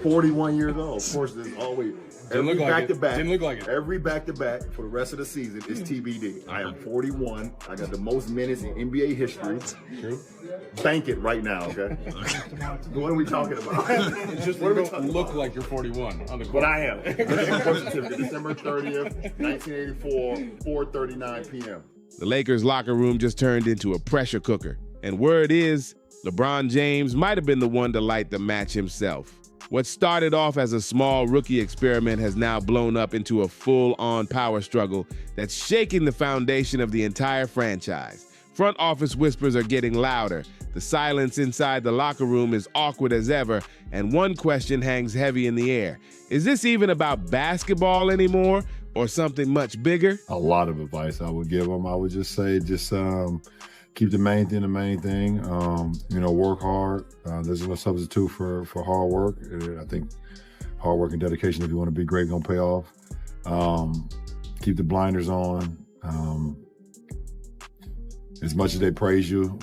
41 years old. Of course, there's always every back-to-back. Didn't look like it. Every back-to-back for the rest of the season is TBD. I am 41. I got the most minutes in NBA history. True. Bank it right now, okay? What are we talking about? Just what don't look like you're 41 on the court. But I am. December 30th, 1984, 4:39 p.m. The Lakers locker room just turned into a pressure cooker. And word is, LeBron James might have been the one to light the match himself. What started off as a small rookie experiment has now blown up into a full-on power struggle that's shaking the foundation of the entire franchise. Front office whispers are getting louder. The silence inside the locker room is awkward as ever, and one question hangs heavy in the air. Is this even about basketball anymore, or something much bigger? A lot of advice I would give them. I would just say, keep the main thing the main thing. Work hard. There's no substitute for hard work. I think hard work and dedication, if you want to be great, gonna pay off. Keep the blinders on. As much as they praise you,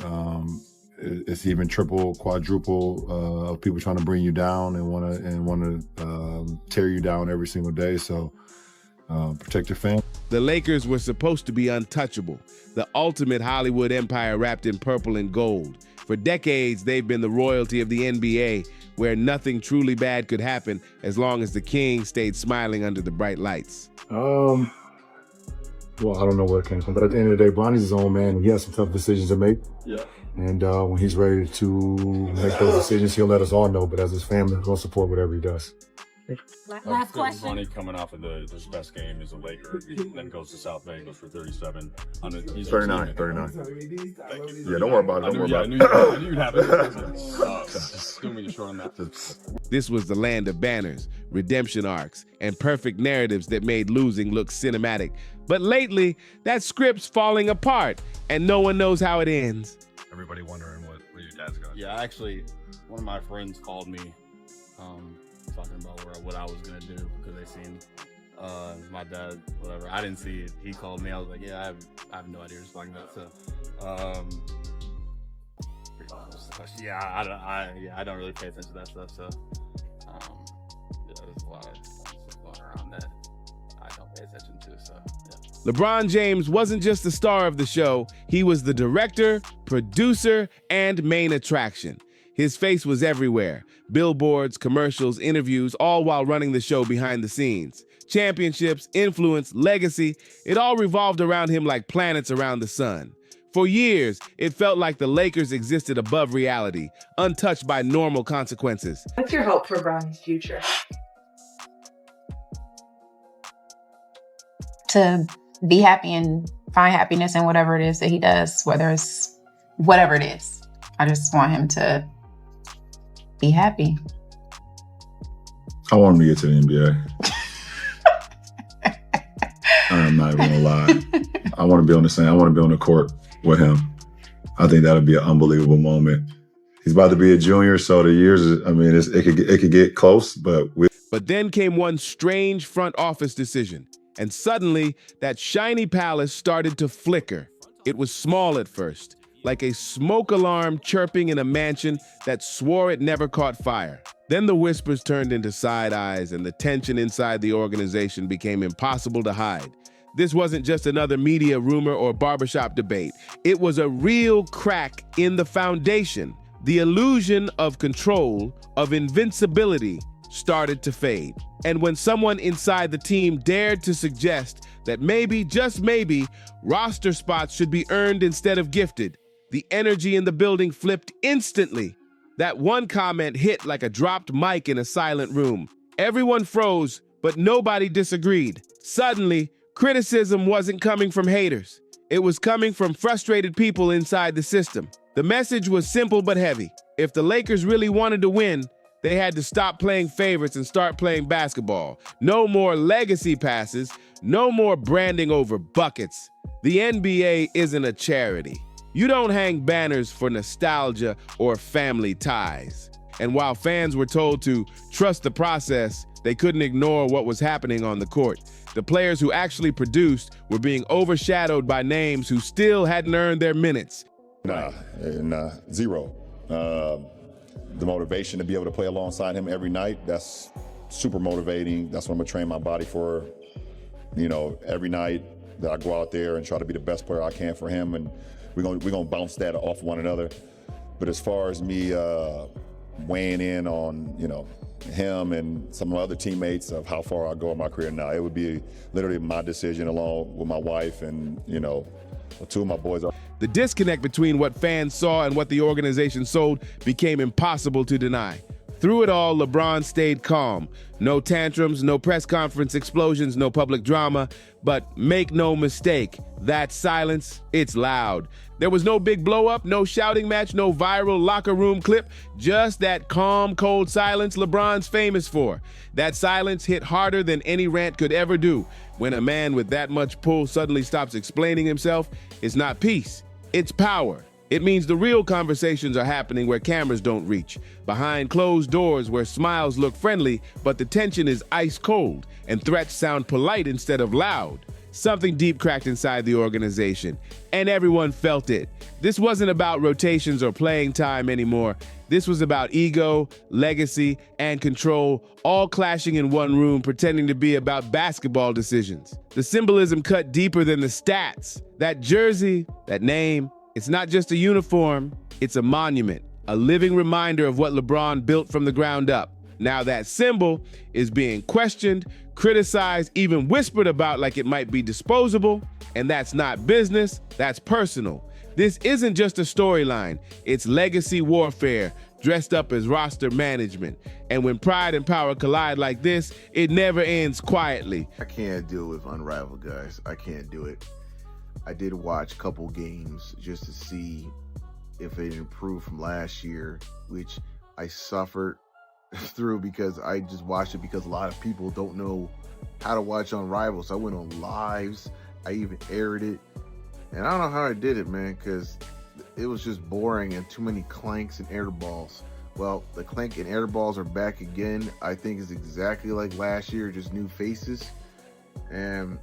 it's even triple, quadruple of people trying to bring you down and want to tear you down every single day. So protect your family. The Lakers were supposed to be untouchable, the ultimate Hollywood empire wrapped in purple and gold. For decades, they've been the royalty of the NBA, where nothing truly bad could happen as long as the king stayed smiling under the bright lights. Well, I don't know where it came from, but at the end of the day, Bronny's his own man, and he has some tough decisions to make. Yeah. And when he's ready to make those decisions, he'll let us all know. But as his family, we'll support whatever he does. Last question. Bronny coming off of his best game as a Laker, then goes to South Bay, goes for 37. He's 39. Yeah, don't worry about it. I knew you'd have it. Still me short on that. This was the land of banners, redemption arcs, and perfect narratives that made losing look cinematic. But lately, that script's falling apart, and no one knows how it ends. Everybody wondering what your dad's got. Yeah, actually, one of my friends called me talking about what I was going to do because they seen my dad, whatever. I didn't see it. He called me. I was like, yeah, I have no idea what he's talking about. So, I don't really pay attention to that stuff. So, there's a lot of stuff going around that I don't pay attention to. So, yeah. LeBron James wasn't just the star of the show. He was the director, producer, and main attraction. His face was everywhere. Billboards, commercials, interviews, all while running the show behind the scenes. Championships, influence, legacy, it all revolved around him like planets around the sun. For years, it felt like the Lakers existed above reality, untouched by normal consequences. What's your hope for Bronny's future? To be happy and find happiness in whatever it is that he does, whether it's whatever it is. I just want him to be happy. I want him to get to the NBA. I'm not even gonna lie. I want to be on the court with him. I think that'll be an unbelievable moment. He's about to be a junior, so the years, it could get close, but then came one strange front office decision, and suddenly that shiny palace started to flicker. It was small at first, like a smoke alarm chirping in a mansion that swore it never caught fire. Then the whispers turned into side eyes, and the tension inside the organization became impossible to hide. This wasn't just another media rumor or barbershop debate. It was a real crack in the foundation. The illusion of control, of invincibility, started to fade. And when someone inside the team dared to suggest that maybe, just maybe, roster spots should be earned instead of gifted, the energy in the building flipped instantly. That one comment hit like a dropped mic in a silent room. Everyone froze, but nobody disagreed. Suddenly, criticism wasn't coming from haters. It was coming from frustrated people inside the system. The message was simple but heavy. If the Lakers really wanted to win, they had to stop playing favorites and start playing basketball. No more legacy passes, no more branding over buckets. The NBA isn't a charity. You don't hang banners for nostalgia or family ties. And while fans were told to trust the process, they couldn't ignore what was happening on the court. The players who actually produced were being overshadowed by names who still hadn't earned their minutes. Zero. the motivation to be able to play alongside him every night, that's super motivating. That's what I'm gonna train my body for, you know, every night that I go out there and try to be the best player I can for him, and we're gonna bounce that off one another. But as far as me weighing in on, you know, him and some of my other teammates of how far I go in my career now, it would be literally my decision along with my wife and, you know, two of my boys. The disconnect between what fans saw and what the organization sold became impossible to deny. Through it all, LeBron stayed calm. No tantrums, no press conference explosions, no public drama. But make no mistake, that silence, it's loud. There was no big blow-up, no shouting match, no viral locker room clip, just that calm, cold silence LeBron's famous for. That silence hit harder than any rant could ever do. When a man with that much pull suddenly stops explaining himself, it's not peace, it's power. It means the real conversations are happening where cameras don't reach, behind closed doors where smiles look friendly, but the tension is ice cold and threats sound polite instead of loud. Something deep cracked inside the organization, and everyone felt it. This wasn't about rotations or playing time anymore. This was about ego, legacy, and control, all clashing in one room, pretending to be about basketball decisions. The symbolism cut deeper than the stats. That jersey, that name, it's not just a uniform, it's a monument, a living reminder of what LeBron built from the ground up. Now that symbol is being questioned, criticized, even whispered about like it might be disposable, and that's not business, that's personal. This isn't just a storyline, it's legacy warfare dressed up as roster management. And when pride and power collide like this, it never ends quietly. I can't deal with Unrivaled, guys. I can't do it. I did watch a couple games just to see if it improved from last year, which I suffered through because I just watched it because a lot of people don't know how to watch Unrivaled. So I went on lives. I even aired it. And I don't know how I did it, man, because it was just boring and too many clanks and air balls. Well, the clank and air balls are back again. I think it's exactly like last year, just new faces. And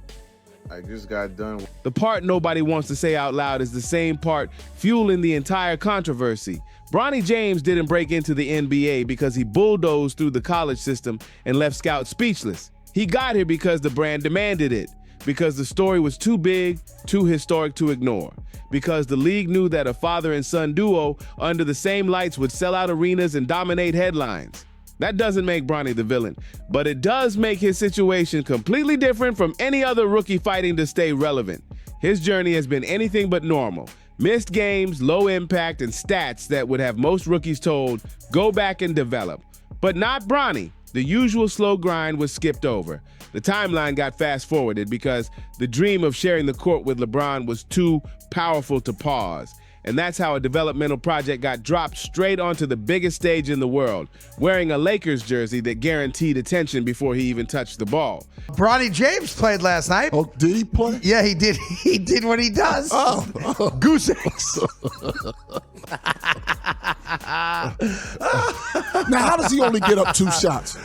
I just got done. The part nobody wants to say out loud is the same part fueling the entire controversy. Bronny James didn't break into the NBA because he bulldozed through the college system and left scouts speechless. He got here because the brand demanded it, because the story was too big, too historic to ignore, because the league knew that a father and son duo under the same lights would sell out arenas and dominate headlines. That doesn't make Bronny the villain, but it does make his situation completely different from any other rookie fighting to stay relevant. His journey has been anything but normal. Missed games, low impact, and stats that would have most rookies told, go back and develop. But not Bronny. The usual slow grind was skipped over. The timeline got fast forwarded because the dream of sharing the court with LeBron was too powerful to pause. And that's how a developmental project got dropped straight onto the biggest stage in the world, wearing a Lakers jersey that guaranteed attention before he even touched the ball. Bronny James played last night. Oh, did he play? Yeah, he did. He did what he does. Oh. Goose eggs. Now, how does he only get up 2 shots?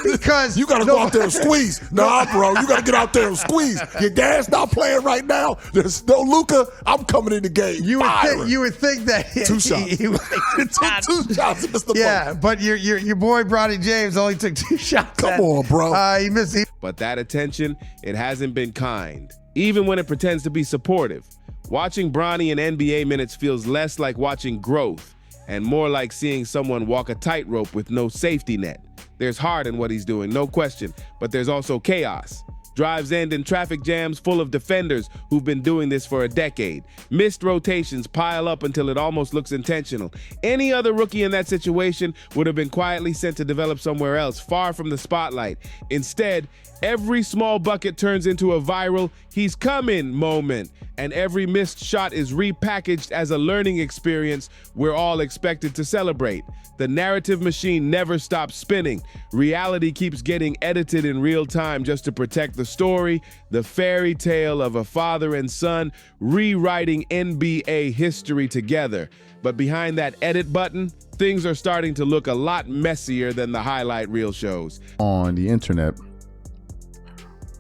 Because you got to go out there and squeeze. Nah, bro, you got to get out there and squeeze. Your dad's not playing right now. There's no Luka. I'm coming in the game. You would think that 2 shots. He would take 2 shots. Mr. Yeah, but your boy Bronny James only took 2 shots. Come on, bro. He missed. But that attention, it hasn't been kind, even when it pretends to be supportive. Watching Bronny in NBA minutes feels less like watching growth and more like seeing someone walk a tightrope with no safety net. There's heart in what he's doing, no question, but there's also chaos. Drives end in traffic jams full of defenders who've been doing this for a decade. Missed rotations pile up until it almost looks intentional. Any other rookie in that situation would have been quietly sent to develop somewhere else, far from the spotlight. Instead, every small bucket turns into a viral "he's coming" moment, and every missed shot is repackaged as a learning experience we're all expected to celebrate. The narrative machine never stops spinning. Reality keeps getting edited in real time just to protect the story, the fairy tale of a father and son rewriting NBA history together. But behind that edit button, things are starting to look a lot messier than the highlight reel shows. On the internet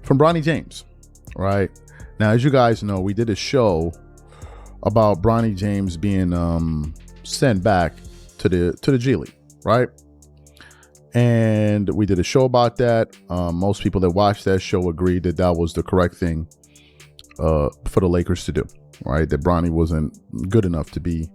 from Bronny James, right? Now, as you guys know, we did a show about Bronny James being sent back to the G League, right? And we did a show about that. Most people that watched that show agreed that that was the correct thing for the Lakers to do, right? That Bronny wasn't good enough to be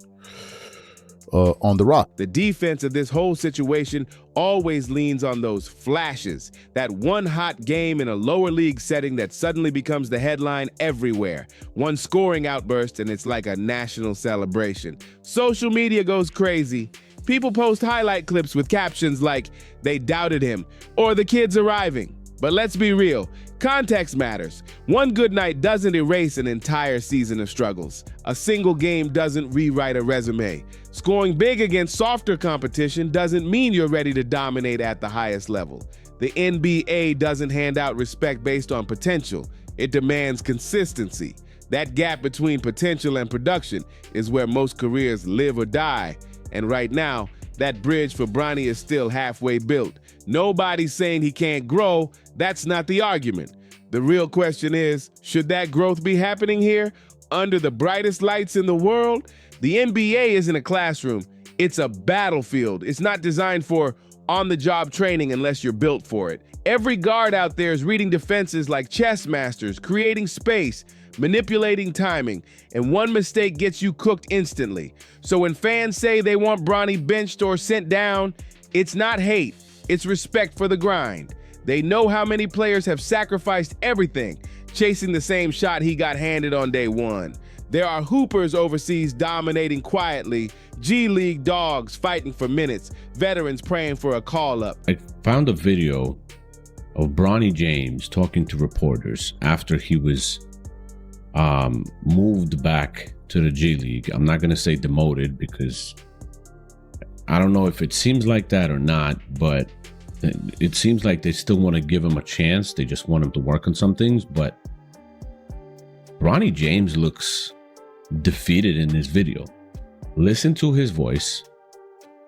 on the rock. The defense of this whole situation always leans on those flashes, that one hot game in a lower league setting that suddenly becomes the headline everywhere. One scoring outburst and it's like a national celebration. Social media goes crazy. People post highlight clips with captions like, "They doubted him," or "The kid's arriving." But let's be real, context matters. One good night doesn't erase an entire season of struggles. A single game doesn't rewrite a resume. Scoring big against softer competition doesn't mean you're ready to dominate at the highest level. The NBA doesn't hand out respect based on potential. It demands consistency. That gap between potential and production is where most careers live or die. And right now, that bridge for Bronny is still halfway built. Nobody's saying he can't grow. That's not the argument. The real question is, should that growth be happening here under the brightest lights in the world? The NBA isn't a classroom. It's a battlefield. It's not designed for on-the-job training unless you're built for it. Every guard out there is reading defenses like chess masters, creating space, manipulating timing, and one mistake gets you cooked instantly. So when fans say they want Bronny benched or sent down, it's not hate, it's respect for the grind. They know how many players have sacrificed everything, chasing the same shot he got handed on day one. There are hoopers overseas dominating quietly, G League dogs fighting for minutes, veterans praying for a call-up. I found a video of Bronny James talking to reporters after he was moved back to the G League. I'm not going to say demoted because I don't know if it seems like that or not, but it seems like they still want to give him a chance. They just want him to work on some things, but Bronny James looks defeated in this video. Listen to his voice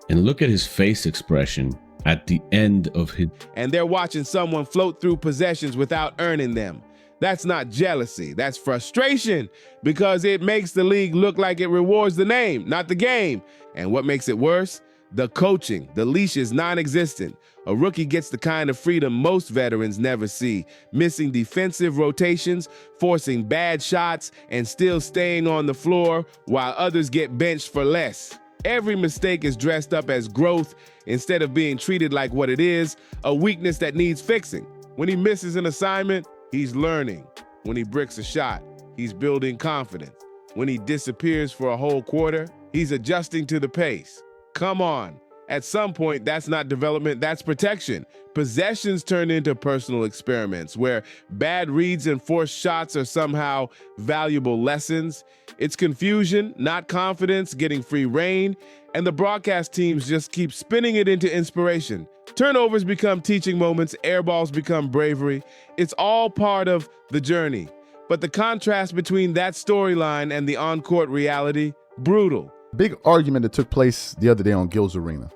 and look at his face expression at the end of his... And they're watching someone float through possessions without earning them. That's not jealousy, that's frustration, because it makes the league look like it rewards the name, not the game. And what makes it worse? The coaching. The leash is non-existent. A rookie gets the kind of freedom most veterans never see, missing defensive rotations, forcing bad shots, and still staying on the floor while others get benched for less. Every mistake is dressed up as growth instead of being treated like what it is, a weakness that needs fixing. When he misses an assignment, he's learning. When he bricks a shot, he's building confidence. When he disappears for a whole quarter, he's adjusting to the pace. Come on. At some point, that's not development, that's protection. Possessions turn into personal experiments where bad reads and forced shots are somehow valuable lessons. It's confusion, not confidence, getting free reign, and the broadcast teams just keep spinning it into inspiration. Turnovers become teaching moments, air balls become bravery. It's all part of the journey. But the contrast between that storyline and the on-court reality, brutal. Big argument that took place the other day on Gil's Arena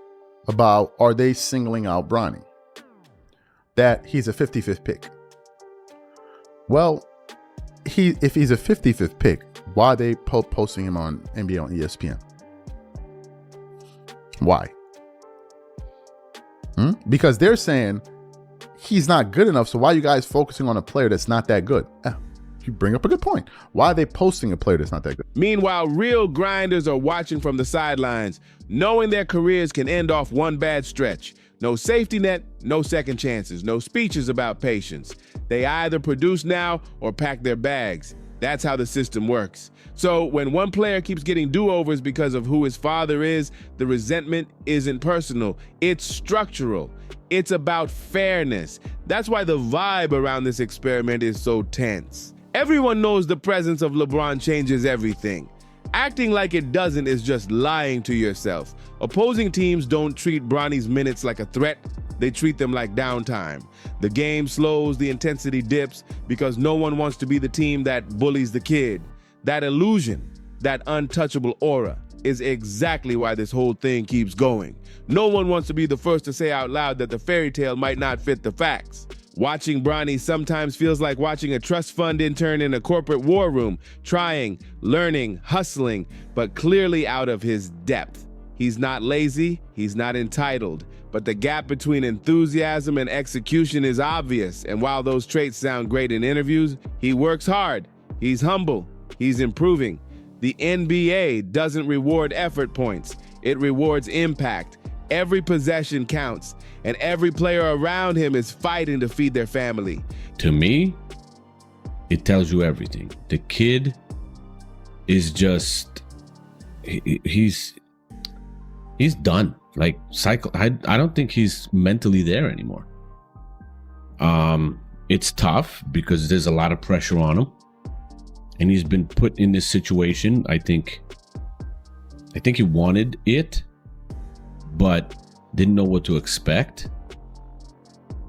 about are they singling out Bronny, that he's a 55th pick. Well, if he's a 55th pick, why are they posting him on NBA on ESPN? Why? Because they're saying he's not good enough, so why are you guys focusing on a player that's not that good? You bring up a good point. Why are they posting a player that's not that good? Meanwhile, real grinders are watching from the sidelines, knowing their careers can end off one bad stretch. No safety net, no second chances, no speeches about patience. They either produce now or pack their bags. That's how the system works. So when one player keeps getting do-overs because of who his father is, the resentment isn't personal, it's structural. It's about fairness. That's why the vibe around this experiment is so tense. Everyone knows the presence of LeBron changes everything. Acting like it doesn't is just lying to yourself. Opposing teams don't treat Bronny's minutes like a threat. They treat them like downtime. The game slows, the intensity dips, because no one wants to be the team that bullies the kid. That illusion, that untouchable aura, is exactly why this whole thing keeps going. No one wants to be the first to say out loud that the fairy tale might not fit the facts. Watching Bronny sometimes feels like watching a trust fund intern in a corporate war room, trying, learning, hustling, but clearly out of his depth. He's not lazy, he's not entitled, but the gap between enthusiasm and execution is obvious. And while those traits sound great in interviews, he works hard, he's humble, he's improving. The NBA doesn't reward effort points, it rewards impact. Every possession counts, and every player around him is fighting to feed their family. To me, it tells you everything. The kid is just, he's done. Like, I don't think he's mentally there anymore. It's tough because there's a lot of pressure on him, and he's been put in this situation. I think he wanted it, but didn't know what to expect,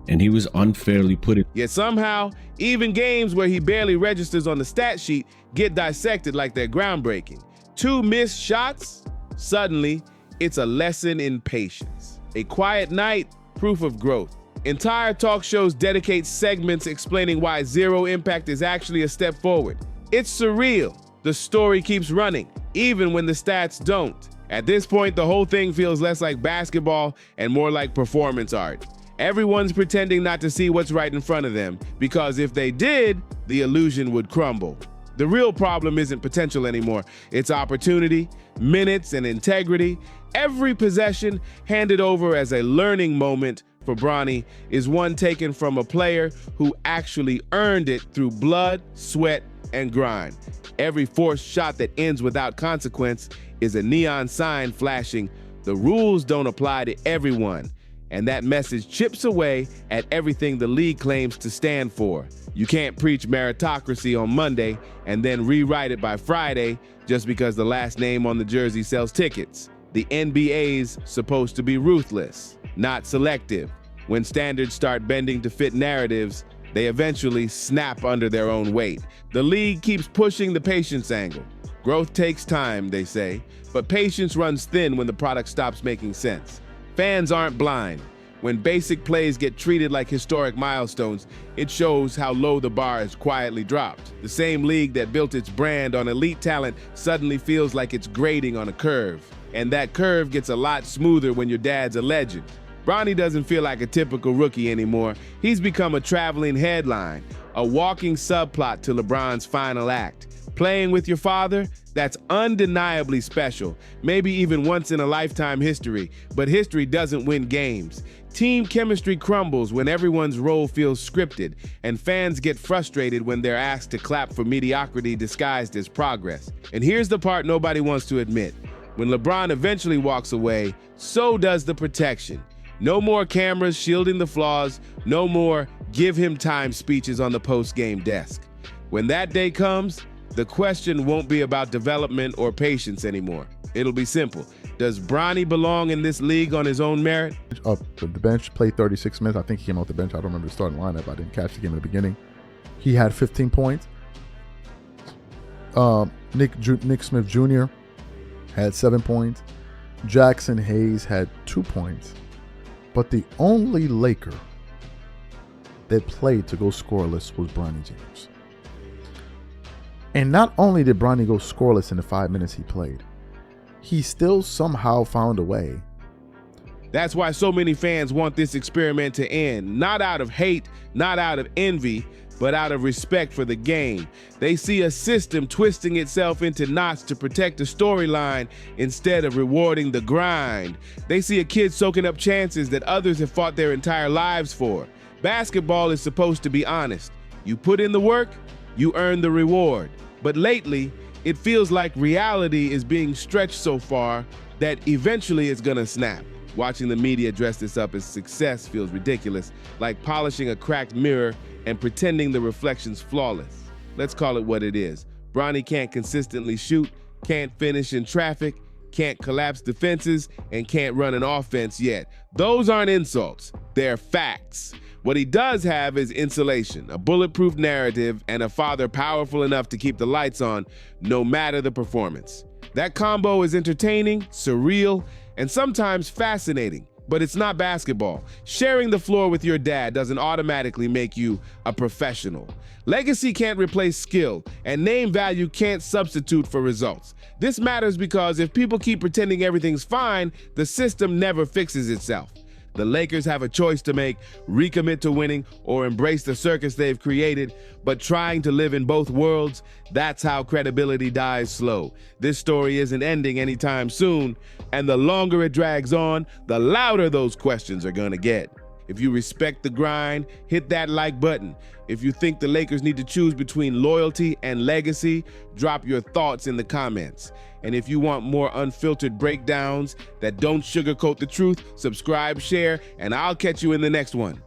and he was unfairly put in. Yet somehow, even games where he barely registers on the stat sheet get dissected like they're groundbreaking. 2 missed shots, suddenly it's a lesson in patience. A quiet night, proof of growth. Entire talk shows dedicate segments explaining why zero impact is actually a step forward. It's surreal. The story keeps running, even when the stats don't. At this point, the whole thing feels less like basketball and more like performance art. Everyone's pretending not to see what's right in front of them, because if they did, the illusion would crumble. The real problem isn't potential anymore. It's opportunity, minutes, and integrity. Every possession handed over as a learning moment for Bronny is one taken from a player who actually earned it through blood, sweat, and grind. Every forced shot that ends without consequence is a neon sign flashing, the rules don't apply to everyone. And that message chips away at everything the league claims to stand for. You can't preach meritocracy on Monday and then rewrite it by Friday just because the last name on the jersey sells tickets. The NBA's supposed to be ruthless, not selective. When standards start bending to fit narratives, they eventually snap under their own weight. The league keeps pushing the patience angle. Growth takes time, they say, but patience runs thin when the product stops making sense. Fans aren't blind. When basic plays get treated like historic milestones, it shows how low the bar has quietly dropped. The same league that built its brand on elite talent suddenly feels like it's grading on a curve. And that curve gets a lot smoother when your dad's a legend. Bronny doesn't feel like a typical rookie anymore. He's become a traveling headline, a walking subplot to LeBron's final act. Playing with your father? That's undeniably special, maybe even once in a lifetime history, but history doesn't win games. Team chemistry crumbles when everyone's role feels scripted, and fans get frustrated when they're asked to clap for mediocrity disguised as progress. And here's the part nobody wants to admit. When LeBron eventually walks away, so does the protection. No more cameras shielding the flaws, no more give him time speeches on the post-game desk. When that day comes, the question won't be about development or patience anymore. It'll be simple. Does Bronny belong in this league on his own merit? The bench played 36 minutes. I think he came off the bench. I don't remember the starting lineup. I didn't catch the game in the beginning. He had 15 points. Nick Smith Jr. had 7 points. Jackson Hayes had 2 points. But the only Laker that played to go scoreless was Bronny James. And not only did Bronny go scoreless in the 5 minutes he played, he still somehow found a way. That's why so many fans want this experiment to end, not out of hate, not out of envy, but out of respect for the game. They see a system twisting itself into knots to protect the storyline instead of rewarding the grind. They see a kid soaking up chances that others have fought their entire lives for. Basketball is supposed to be honest. You put in the work, you earn the reward. But lately, it feels like reality is being stretched so far that eventually it's gonna snap. Watching the media dress this up as success feels ridiculous, like polishing a cracked mirror and pretending the reflection's flawless. Let's call it what it is. Bronny can't consistently shoot, can't finish in traffic, can't collapse defenses, and can't run an offense yet. Those aren't insults, they're facts. What he does have is insulation, a bulletproof narrative, and a father powerful enough to keep the lights on no matter the performance. That combo is entertaining, surreal, and sometimes fascinating. But it's not basketball. Sharing the floor with your dad doesn't automatically make you a professional. Legacy can't replace skill, and name value can't substitute for results. This matters because if people keep pretending everything's fine, the system never fixes itself. The Lakers have a choice to make: recommit to winning or embrace the circus they've created. But trying to live in both worlds, that's how credibility dies slow. This story isn't ending anytime soon, and the longer it drags on, the louder those questions are gonna get. If you respect the grind, hit that like button. If you think the Lakers need to choose between loyalty and legacy, drop your thoughts in the comments. And if you want more unfiltered breakdowns that don't sugarcoat the truth, subscribe, share, and I'll catch you in the next one.